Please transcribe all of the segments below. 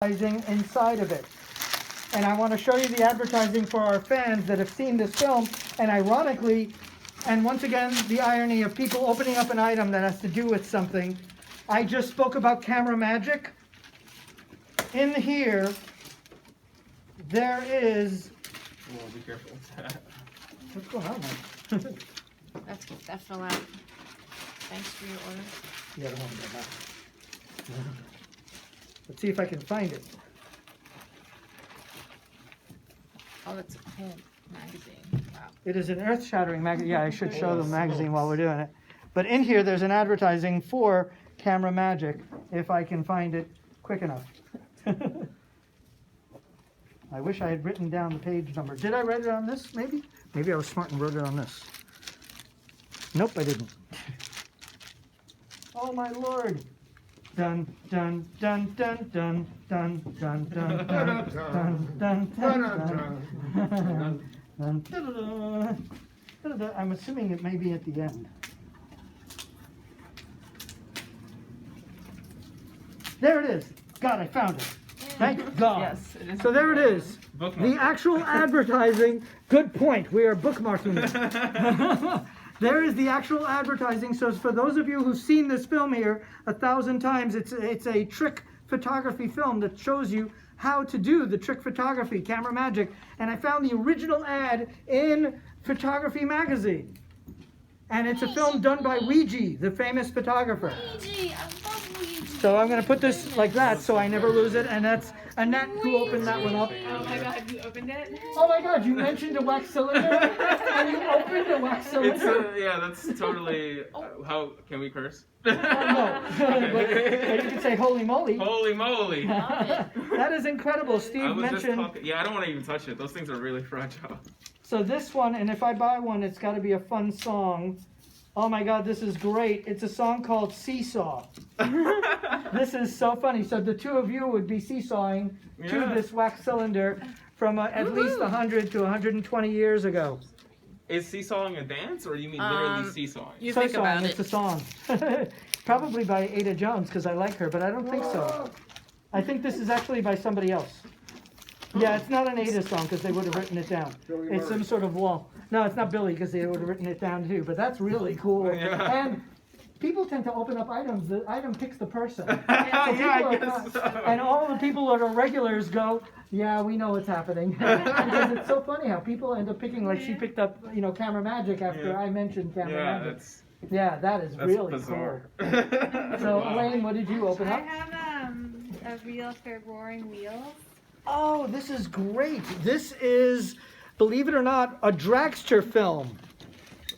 inside of it. And I want to show you the advertising for our fans that have seen this film. And ironically, and once again, the irony of people opening up an item that has to do with something. I just spoke about camera magic. In here, there is... Whoa, be careful. What's going on, man? That fell out. Thanks for your order. Yeah, the one in the back. Let's see if I can find it. Oh, it's a whole magazine. Wow. It is an earth-shattering magazine. Yeah, I should show the magazine while we're doing it. But in here, there's an advertising for Camera Magic, if I can find it quick enough. I wish I had written down the page number. Did I write it on this, maybe? Maybe I was smart and wrote it on this. Nope, I didn't. Oh, my Lord. Dun, dun, dun, dun, dun, dun, dun, dun, dun, dun, dun, dun. I'm assuming it may be at the end. There it is. God, I found it. Thank God. Yes, it is. So there it is. Bookmark. The actual advertising. Good point. We are bookmarking it. There is the actual advertising. So for those of you who've seen this film here 1,000 times, it's a trick photography film that shows you how to do the trick photography, camera magic. And I found the original ad in Photography Magazine. And it's a film done by Ouija, the famous photographer. Ouija, I love Ouija. So I'm going to put this like that so I never lose it. And that's Annette who opened that one up. Oh my God, have you opened it? Oh my God, you mentioned a wax cylinder and you opened a wax cylinder? Yeah, that's totally. How can we curse? Oh, no. but you can say holy moly. Holy moly! That is incredible. Steve mentioned. Yeah, I don't want to even touch it. Those things are really fragile. So this one, and if I buy one, it's got to be a fun song. Oh my God, this is great. It's a song called Seesaw. This is so funny. So the two of you would be seesawing to this wax cylinder from at least 100 to 120 years ago. Is seesawing a dance, or you mean literally seesawing? You think about It's a song. Probably by Ada Jones, because I like her, but I don't think so. I think this is actually by somebody else. Yeah, it's not an Ada song, because they would have written it down. It's some sort of wall. No, it's not Billy, because they would have written it down too, but that's really cool. Yeah. And people tend to open up items. The item picks the person. Yeah, I guess so. And all the people that are regulars go, yeah, we know what's happening. Because it's so funny how people end up picking, like she picked up, camera magic after I mentioned camera magic. Yeah, that is really bizarre. cool. So, Wow. Elaine, what did you open I up? have a real for roaring wheels. Oh, this is great. This is, believe it or not, a dragster film.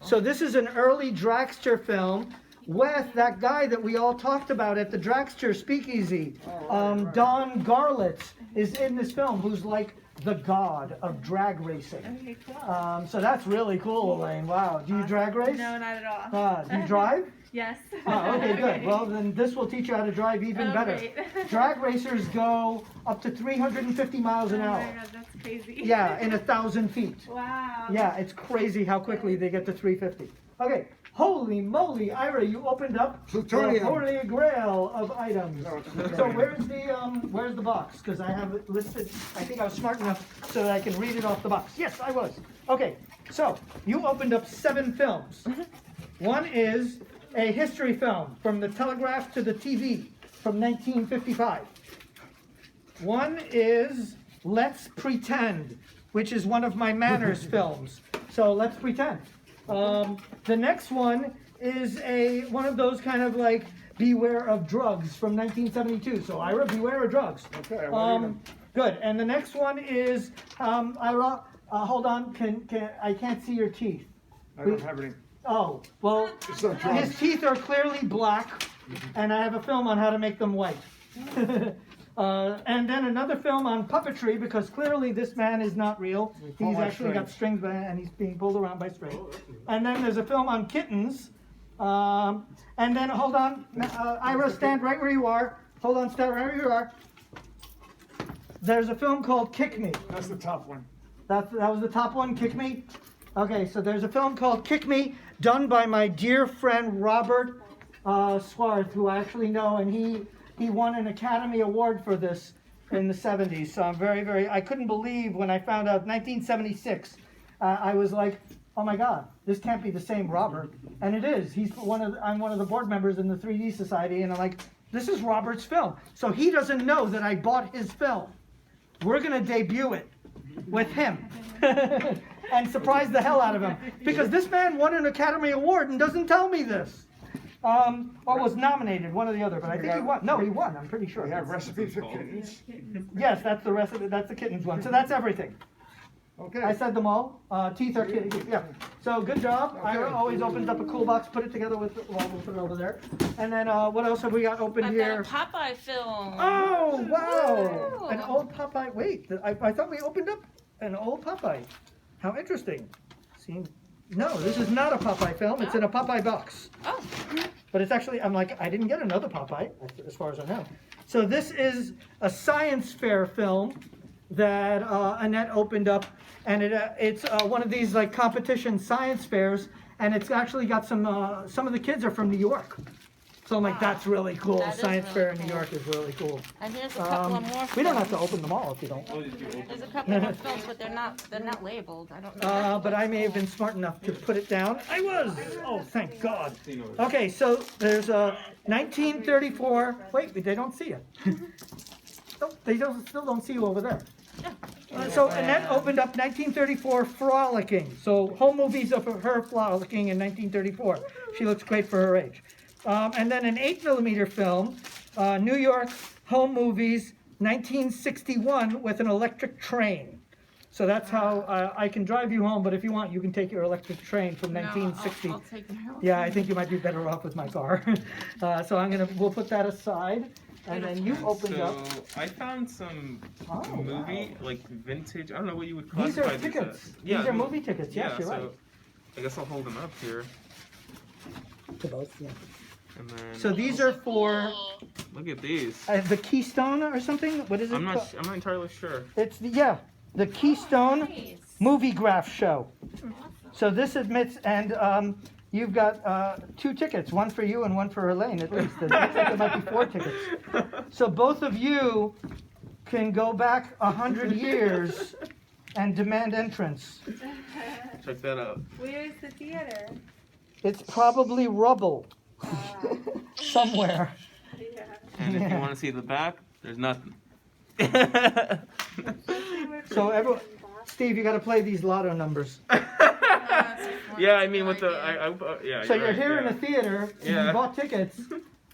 So this is an early dragster film with that guy that we all talked about at the dragster speakeasy. Don Garlitz is in this film, who's like the god of drag racing. Okay, cool. So that's really cool, Elaine. Wow. Do you drag race? No, not at all. Do you drive? Yes. Oh, okay, good. Well, then this will teach you how to drive even better. Great. Drag racers go up to 350 miles an Oh hour. my God, that's crazy. Yeah, in 1,000 feet. Wow. Yeah, it's crazy how quickly they get to 350. Okay, holy moly, Ira, you opened up the Plutonium. holy grail of items. So where's the box? Because I have it listed. I think I was smart enough so that I can read it off the box. Yes, I was. Okay, so you opened up 7 films. One is a history film, From the Telegraph to the TV, from 1955. One is Let's Pretend, which is one of my manners films. So let's pretend. The next one is one of those kind of like Beware of Drugs from 1972. So Ira, Beware of Drugs. Okay, Good. And the next one is Ira. Hold on. I can't see your teeth. I don't have any. Oh, well, It's not drugs. his teeth are clearly black, and I have a film on how to make them white. And then another film on puppetry, because clearly this man is not real. He's actually got strings, and he's being pulled around by strings. And then there's a film on kittens. And then, hold on, Ira, stand right where you are. Hold on, stand right where you are. There's a film called Kick Me. That's the top one. That was the top one, Kick Me? Okay, so there's a film called Kick Me, done by my dear friend Robert Swarth, who I actually know, and he won an Academy Award for this in the 70s. So I'm I couldn't believe when I found out 1976. I was like, oh my God, this can't be the same Robert. And it is. I'm one of the board members in the 3D Society, and I'm like, this is Robert's film. So he doesn't know that I bought his film. We're going to debut it with him and surprise the hell out of him. Because this man won an Academy Award and doesn't tell me this. Or was nominated, one or the other, but I think he won. No, he won, I'm pretty sure. We have recipes for kittens. Yes, that's the rest of it. That's the kittens one. So that's everything. Okay. I said them all. Teeth are kittens. Yeah. So good job. Ira always opens up a cool box, put it together with, well, we'll put it over there. And then what else have we got open I've here? got a Popeye film. Oh, wow. Woo. An old Popeye. Wait, I thought we opened up an old Popeye. How interesting. See? No, this is not a Popeye film. It's in a Popeye box. Oh. But it's actually, I'm like, I didn't get another Popeye, as far as I know. So this is a science fair film that Annette opened up, and it's one of these like competition science fairs, and it's actually got some of the kids are from New York. So I'm like, that's really cool. That is Science really fair in cool. New York is really cool. And here's a couple of more. We don't have to films. open them all if you don't. There's a couple of more films, but they're not labeled. I don't know. But I may have been smart enough to put it down. I was! Oh, thank God. Okay, so there's a 1934, wait, they don't see it. Still don't see you over there. So Annette opened up 1934 Frolicking. So home movies of her frolicking in 1934. She looks great for her age. And then an 8mm film, New York home movies, 1961 with an electric train. So that's how I can drive you home, but if you want, you can take your electric train from 1960. I'll take my own. Yeah, I think you might be better off with my car. So we'll put that aside. And then you opened up. So I found some Oh, movie, wow. like vintage. I don't know what you would These classify are these tickets. as. These are movie tickets. Yes, Yeah, you're so right. I guess I'll hold them up here. To both, yeah. And then So these are for look at these. the Keystone or something. What is it? I'm called? not entirely sure. It's the Keystone Nice. Movie Graph Show. So this admits, and you've got 2 tickets, one for you and one for Elaine at least. It looks like there might be 4 tickets. So both of you can go back 100 years and demand entrance. Check that out. Where's the theater? It's probably rubble somewhere. Yeah. And if you Yeah. want to see the back, there's nothing. So everyone, Steve, you got to play these lotto numbers. Yeah, I mean with the yeah. So you're right, here yeah. in the theater, and Yeah. you bought tickets,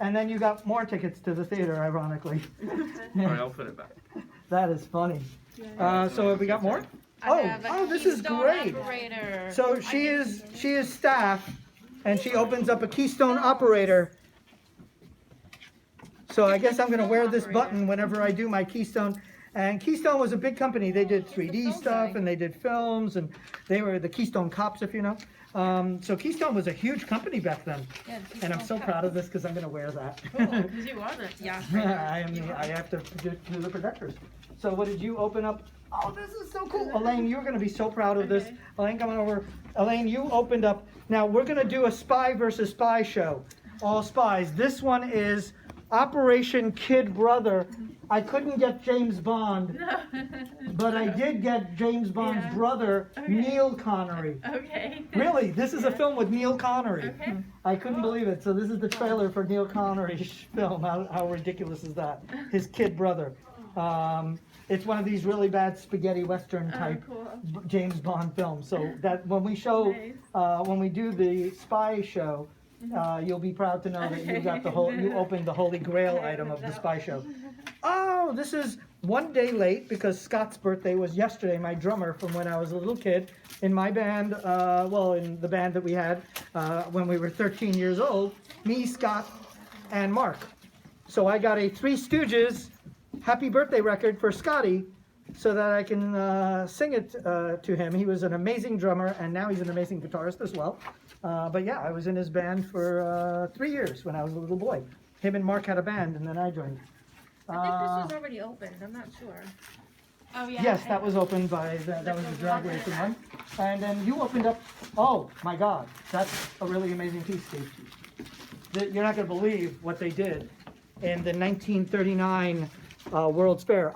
and then you got more tickets to the theater, ironically. All right, I'll put it back. That is funny. So have we got more? I have a Oh, this is Keystone great. Operator. So she is staff, and she opens up a Keystone operator. So I guess I'm gonna wear this button whenever I do my Keystone. And Keystone was a big company. They did 3D stuff, and they did films, and they were the Keystone Cops, if you know. So Keystone was a huge company back then. Yeah, the And I'm so Keystone proud of this because I'm gonna wear that. Cool, 'cause you are the I have to do the projectors. So what did you open up? Oh, this is so cool. Elaine, you're gonna be so proud of this. Okay. Elaine, come on over. Elaine, you opened up. Now we're gonna do a spy versus spy show. All spies. This one is Operation Kid Brother. I couldn't get James Bond, but I did get James Bond's Yeah. brother, Okay. Neil Connery. Okay. Really, this is a film with Neil Connery. Okay. I couldn't believe it. So this is the trailer for Neil Connery's film. How ridiculous is that? His kid brother. It's one of these really bad spaghetti western type Cool. James Bond films. So that when we show, Nice. when we do the spy show, you'll be proud to know that you got you opened the holy grail item of the spy show. Oh, this is one day late because Scott's birthday was yesterday, my drummer from when I was a little kid in my band, in the band that we had when we were 13 years old, me, Scott, and Mark. So I got a Three Stooges happy birthday record for Scotty so that I can sing it to him. He was an amazing drummer, and now he's an amazing guitarist as well. But yeah, I was in his band for 3 years when I was a little boy. Him and Mark had a band, and then I joined. I think this was already opened. I'm not sure. Oh yeah. Yes, that was opened by, that was the drag racing one. And then you opened up, oh my God, that's a really amazing piece, Steve. You're not gonna believe what they did in the 1939 World's Fair.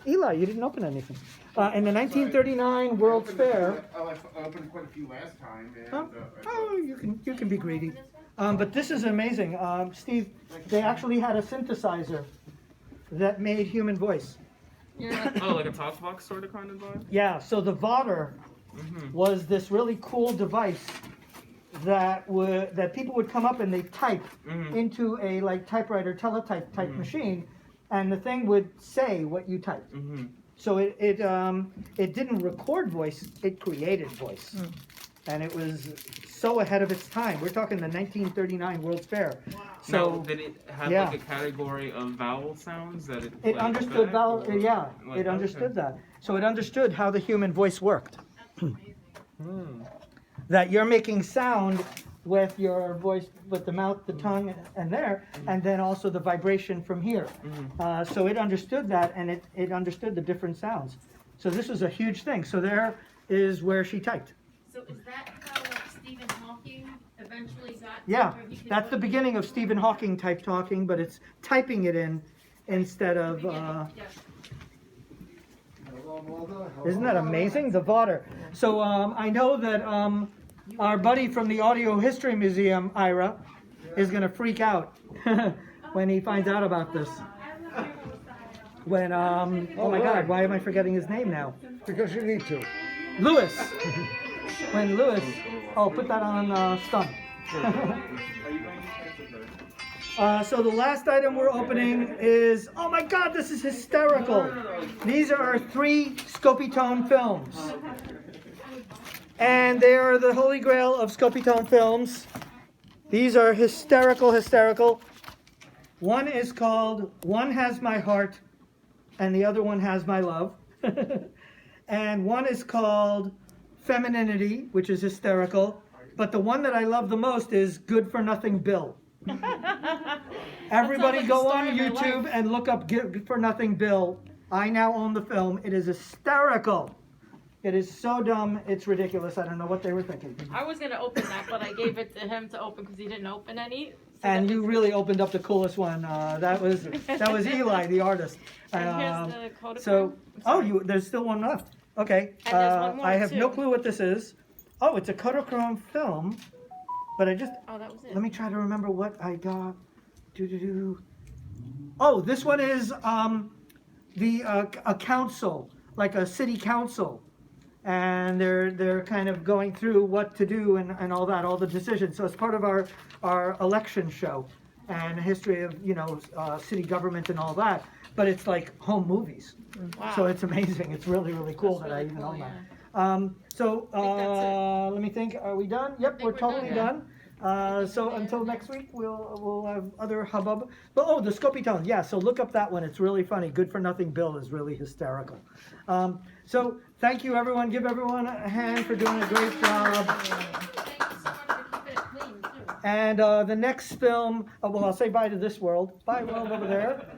Eli, you didn't open anything. In the 1939 World's Fair. Oh, I opened quite a few last time. And, Huh? Oh, you can be greedy. But this is amazing. Steve, they actually had a synthesizer that made human voice. Oh, like a talk box sort of kind of vibe? Yeah, so the Vodder was this really cool device that people would come up and they type into a like typewriter teletype type machine, and the thing would say what you typed. So it didn't record voice, it created voice. And it was so ahead of its time. We're talking the 1939 World's Fair. So now, did it have yeah. like a category of vowel sounds that it it played understood back, vowel, or- yeah, like, it understood okay. that. So it understood how the human voice worked. That you're making sound with your voice, with the mouth, the tongue, and there, and then also the vibration from here. So it understood that, and it understood the different sounds. So this was a huge thing. So there is where she typed. So is that how like Stephen Hawking eventually got? Yeah, where he could that's the put- beginning of Stephen Hawking type talking, but it's typing it in instead of. Yeah. hello, Mother. Isn't that amazing? The Vodder. So I know that our buddy from the Audio History Museum, Ira, is going to freak out when he finds out about this. When, oh my God, why am I forgetting his name now? Because you need to. Lewis. When Lewis, oh, put that on stun. So the last item we're opening is, oh my God, this is hysterical. These are our 3 Scopitone films. And they are the holy grail of Scopitone films. These are hysterical. One is called One Has My Heart and the other one has my love. And one is called Femininity, which is hysterical. But the one that I love the most is Good for Nothing Bill. Everybody like go the on story of my YouTube and look up Good for Nothing Bill. I now own the film. It is hysterical. It is so dumb, it's ridiculous. I don't know what they were thinking. I was gonna open that, but I gave it to him to open because he didn't open any. So And that you was- really opened up the coolest one. That was Eli, the artist. And here's the Kodachrome. So, oh, Sorry. there's still one left. Okay. And there's one more, I have no too. clue what this is. Oh, it's a Kodachrome film, but I just Oh, that was it. let me try to remember what I got. Oh, this one is a council, like a city council, and they're kind of going through what to do and all that, all the decisions. So it's part of our election show and history of city government and all that. But it's like home movies, Wow. so it's amazing. It's really cool That's that I really even cool, own yeah. that. So I think that's let me think. Are we done? Yep, think we're we're totally done. done. So until next week, we'll have other hubbub. But oh, the Scopitone, yeah. So look up that one. It's really funny. Good for Nothing Bill is really hysterical. So thank you, everyone. Give everyone a hand for doing a great job. Thank you so much for keeping it clean too. And the next film, well, I'll say bye to this world. Bye, world over there.